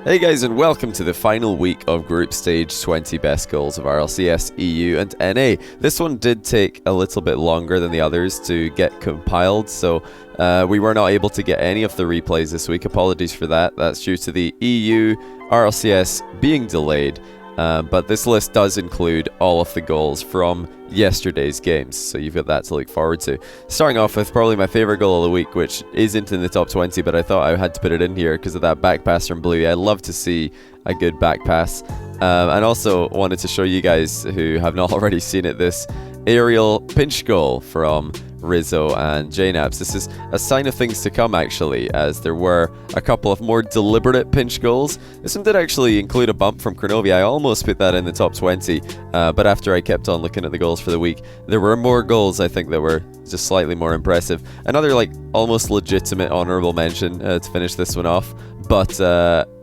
Hey guys, and welcome to the final week of Group Stage 20 Best Goals of RLCS, EU and NA. This one did take a little bit longer than the others to get compiled, so we were not able to get any of the replays this week. Apologies for that. That's due to the EU RLCS being delayed, but this list does include all of the goals from yesterday's games, so you've got that to look forward to. Starting off with probably my favorite goal of the week, which isn't in the top 20, but I thought I had to put it in here because of that back pass from Blue. I love to see a good back pass, and also wanted to show you guys who have not already seen it, this aerial pinch goal from Rizzo and JNABs. This is a sign of things to come, actually, as there were a couple of more deliberate pinch goals. This one did actually include a bump from Kronovi. I almost put that in the top 20, but after I kept on looking at the goals for the week, there were more goals I think that were just slightly more impressive. Another like almost legitimate honorable mention to finish this one off, but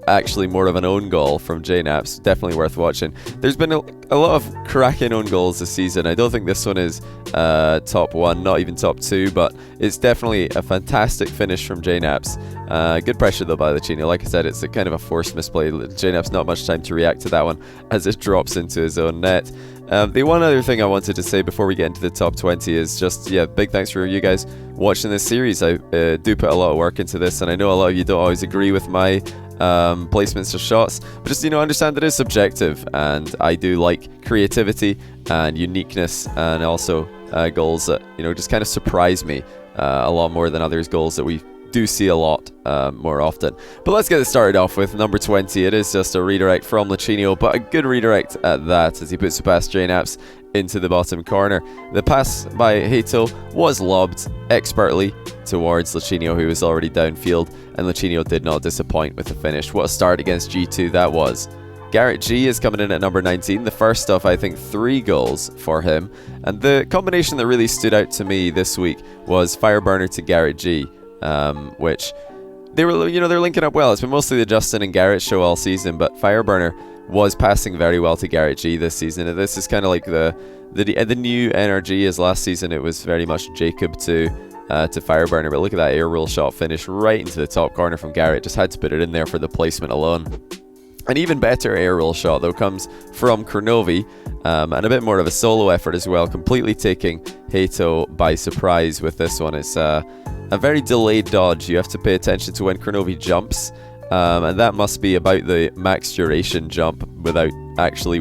actually more of an own goal from JNABs. Definitely worth watching. There's been a lot of cracking own goals this season. I don't think this one is top one, not even top two, but it's definitely a fantastic finish from JNABs. Good pressure though by Lacino. Like I said, it's a kind of a forced misplay. JNABs not much time to react to that one as it drops into his own net. The one other thing I wanted to say before we get into the top 20 is just, big thanks for you guys watching this series. I do put a lot of work into this, and I know a lot of you don't always agree with my placements of shots, but just, understand that it is subjective, and I do like creativity and uniqueness, and also goals that, just kind of surprise me a lot more than others' goals that we do see a lot more often. But let's get it started off with number 20. It is just a redirect from Lacino, but a good redirect at that, as he puts it past JNABs into the bottom corner. The pass by Hato was lobbed expertly towards Lacino, who was already downfield, and Lacino did not disappoint with the finish. What a start against G2 that was. Garrett G is coming in at number 19, the first of, I think, 3 goals for him. And the combination that really stood out to me this week was Fireburner to Garrett G, which they were, they're linking up well. It's been mostly the Justin and Garrett show all season, but Fireburner was passing very well to Garrett G this season. And this is kind of like the new NRG, as last season it was very much Jacob to Fireburner. But look at that air roll shot finish right into the top corner from Garrett. Just had to put it in there for the placement alone. An even better air roll shot though comes from Kronovi, and a bit more of a solo effort as well, completely taking Hato by surprise with this one. It's a very delayed dodge. You have to pay attention to when Kronovi jumps, and that must be about the max duration jump without actually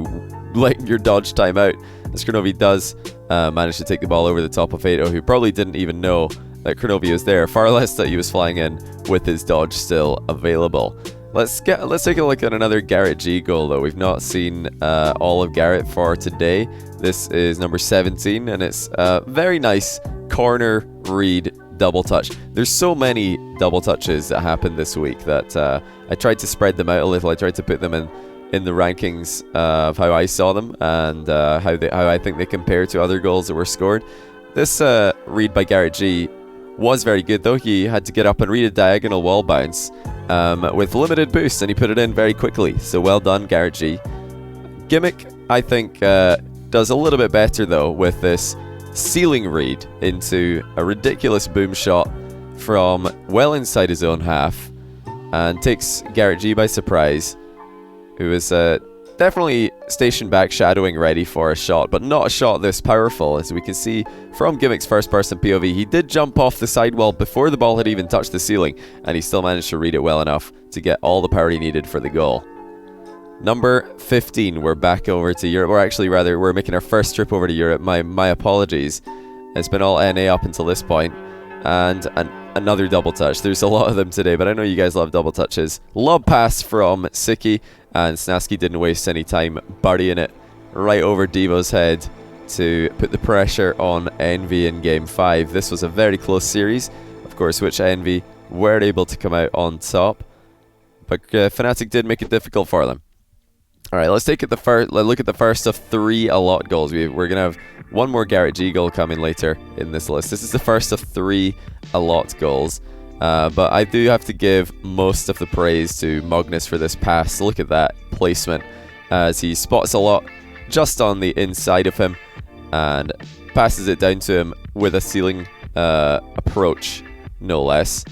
letting your dodge time out, as Kronovi does manage to take the ball over the top of Hato, who probably didn't even know that Kronovi was there, far less that he was flying in with his dodge still available. Let's take a look at another Garrett G goal though. We've not seen all of Garrett for today. This is number 17, and it's a very nice corner read double touch. There's so many double touches that happened this week that I tried to spread them out a little. I tried to put them in the rankings of how I saw them, and how I think they compare to other goals that were scored. This read by Garrett G was very good though. He had to get up and read a diagonal wall bounce with limited boost, and he put it in very quickly. So well done, Garrett G. Gimmick, I think, does a little bit better though with this ceiling read into a ridiculous boom shot from well inside his own half, and takes Garrett G by surprise, who is definitely stationed back, shadowing ready for a shot, but not a shot this powerful. As we can see from Gimmick's first person POV, he did jump off the sidewall before the ball had even touched the ceiling, and he still managed to read it well enough to get all the power he needed for the goal. Number 15, we're back over to Europe, or actually rather, we're making our first trip over to Europe. My apologies. It's been all NA up until this point. And another double touch. There's a lot of them today, but I know you guys love double touches. Lob pass from Siki, and Snaski didn't waste any time burying it right over Devo's head to put the pressure on Envy in Game 5. This was a very close series, of course, which Envy were able to come out on top, but Fnatic did make it difficult for them. Alright, let's look at the first of 3 Allot goals. We're going to have one more Garrett G goal coming later in this list. This is the first of 3 Allot goals. But I do have to give most of the praise to Magnus for this pass. Look at that placement as he spots Allot just on the inside of him and passes it down to him with a ceiling approach, no less.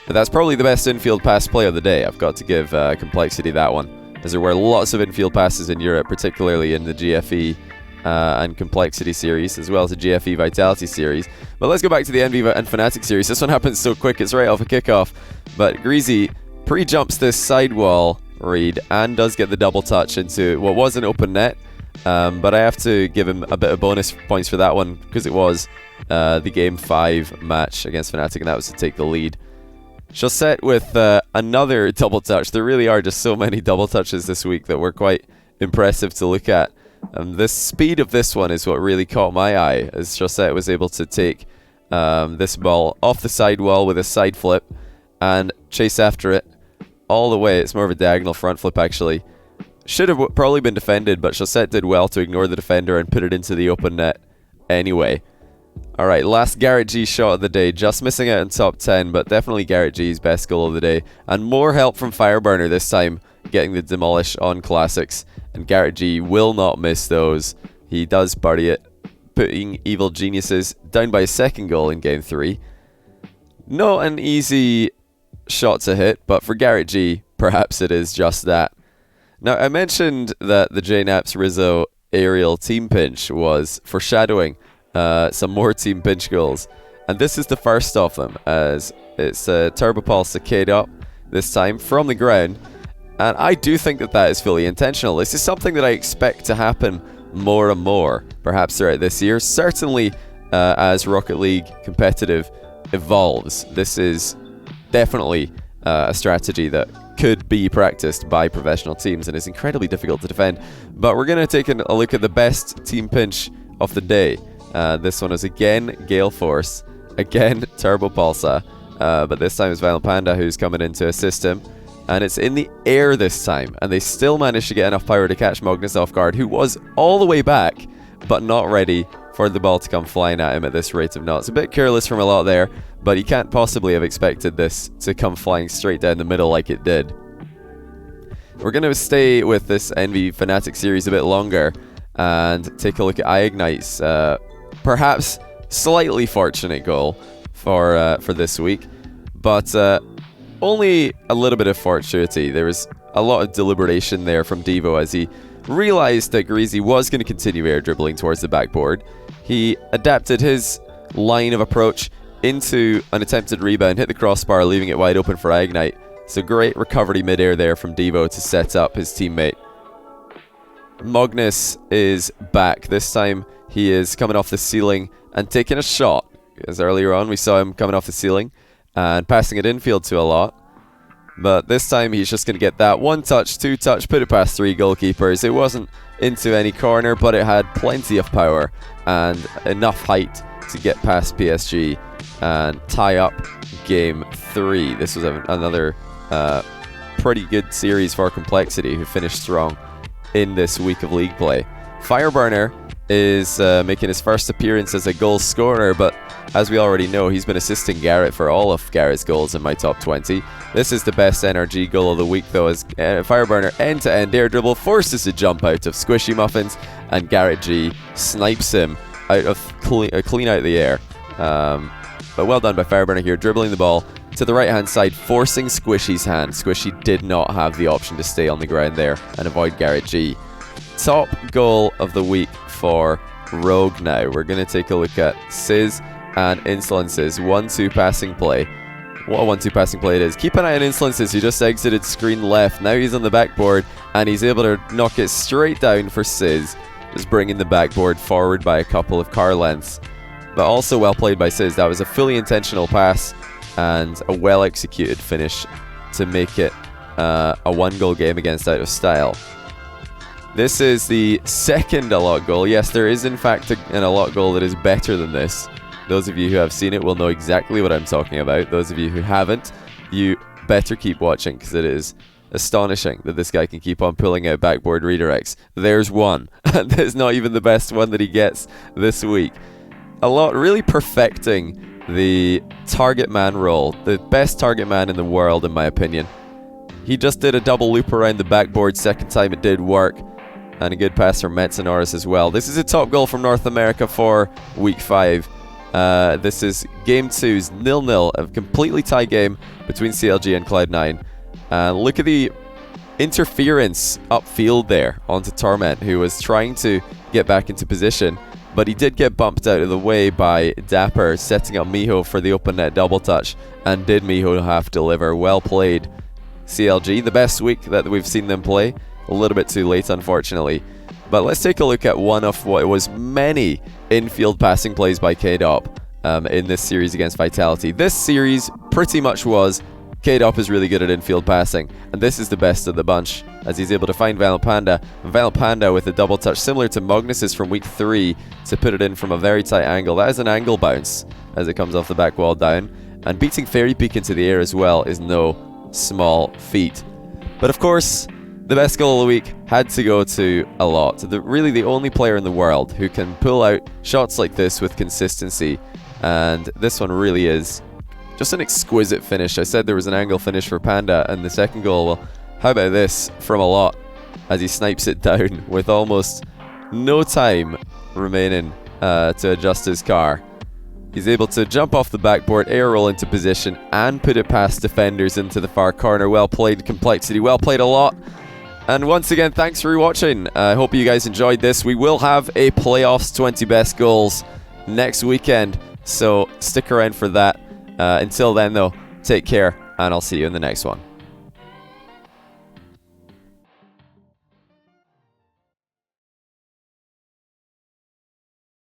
But that's probably the best infield pass play of the day. I've got to give Complexity that one, as there were lots of infield passes in Europe, particularly in the GFE and Complexity series, as well as the GFE Vitality series. But let's go back to the Envy and Fnatic series. This one happens so quick, it's right off a kickoff. But Greasy pre-jumps this sidewall read and does get the double touch into what was an open net. But I have to give him a bit of bonus points for that one, because it was the Game 5 match against Fnatic, and that was to take the lead. Chaussette with another double touch. There really are just so many double touches this week that were quite impressive to look at. The speed of this one is what really caught my eye, as Chaussette was able to take this ball off the sidewall with a side flip and chase after it all the way. It's more of a diagonal front flip, actually. Should have probably been defended, but Chaussette did well to ignore the defender and put it into the open net anyway. Alright, last Garrett G shot of the day, just missing out in top 10, but definitely Garrett G's best goal of the day. And more help from Fireburner this time, getting the demolish on Classics. And Garrett G will not miss those. He does birdie it, putting Evil Geniuses down by a second goal in Game 3. Not an easy shot to hit, but for Garrett G, perhaps it is just that. Now, I mentioned that the JNAPS Rizzo aerial team pinch was foreshadowing some more team pinch goals, and this is the first of them, as it's Turbo Pulse Cicade up this time from the ground, and I do think that that is fully intentional. This is something that I expect to happen more and more, perhaps throughout this year, certainly as Rocket League competitive evolves. This is definitely a strategy that could be practiced by professional teams and is incredibly difficult to defend. But we're going to take a look at the best team pinch of the day. This one is again Gale Force, again Turbo Pulsar, but this time it's Violent Panda who's coming in to assist him. And it's in the air this time, and they still managed to get enough power to catch Magnus off guard, who was all the way back, but not ready for the ball to come flying at him at this rate of knots. A bit careless from a lot there, but he can't possibly have expected this to come flying straight down the middle like it did. We're going to stay with this Envy Fnatic series a bit longer and take a look at iignite's perhaps slightly fortunate goal for this week, but only a little bit of fortuity. There was a lot of deliberation there from Devo as he realized that Greasy was going to continue air dribbling towards the backboard. He adapted his line of approach into an attempted rebound, hit the crossbar, leaving it wide open for iignite. So great recovery mid-air there from Devo to set up his teammate. Magnus is back. This time he is coming off the ceiling and taking a shot. As earlier on we saw him coming off the ceiling and passing it infield to a lot. But this time he's just going to get that one touch, two touch, put it past three goalkeepers. It wasn't into any corner, but it had plenty of power and enough height to get past PSG and tie up Game 3. This was another pretty good series for Complexity, who finished strong in this week of league play. Fireburner is making his first appearance as a goal scorer, but as we already know, he's been assisting Garrett for all of Garrett's goals in my top 20. This is the best NRG goal of the week, though, as Fireburner end-to-end air dribble forces a jump out of Squishy Muffins, and Garrett G snipes him out of clean out of the air. But well done by Fireburner here, dribbling the ball to the right-hand side, forcing Squishy's hand. Squishy did not have the option to stay on the ground there and avoid Garrett G. Top goal of the week for Rogue now. We're going to take a look at Sizz and Insolence's 1-2 passing play. What a 1-2 passing play it is. Keep an eye on Insolence's, who just exited screen left. Now he's on the backboard, and he's able to knock it straight down for Sizz, just bringing the backboard forward by a couple of car lengths. But also well played by Sizz. That was a fully intentional pass and a well-executed finish to make it a one-goal game against Out of Style. This is the second Alot goal. Yes, there is in fact an Alot goal that is better than this. Those of you who have seen it will know exactly what I'm talking about. Those of you who haven't, you better keep watching, because it is astonishing that this guy can keep on pulling out backboard redirects. There's one, and there's not even the best one that he gets this week. Alot really perfecting the target man role, the best target man in the world in my opinion. He just did a double loop around the backboard, second time it did work, and a good pass from Metsonoris as well. This is a top goal from North America for week 5. This is Game 2's 0-0, a completely tied game between CLG and Cloud9. Look at the interference upfield there onto Torment, who was trying to get back into position, but he did get bumped out of the way by Dapper, setting up Miho for the open net double touch, and did Miho have to deliver. Well played, CLG. The best week that we've seen them play. A little bit too late, unfortunately. But let's take a look at one of what was many infield passing plays by K-Dop in this series against Vitality. This series pretty much was K-Dop is really good at infield passing, and this is the best of the bunch, as he's able to find Violent Panda. And Violent Panda with a double touch similar to Magnus's from week 3 to put it in from a very tight angle. That is an angle bounce as it comes off the back wall down. And beating Fairy Peak into the air as well is no small feat. But of course, the best goal of the week had to go to Alot, really the only player in the world who can pull out shots like this with consistency. And this one really is just an exquisite finish. I said there was an angle finish for Panda, and the second goal, well, how about this from Alot as he snipes it down with almost no time remaining to adjust his car. He's able to jump off the backboard, air roll into position, and put it past defenders into the far corner. Well played, Complexity. Well played, Alot. And once again, thanks for watching. I hope you guys enjoyed this. We will have a playoffs 20 best goals next weekend, so stick around for that. Until then, though, take care, and I'll see you in the next one.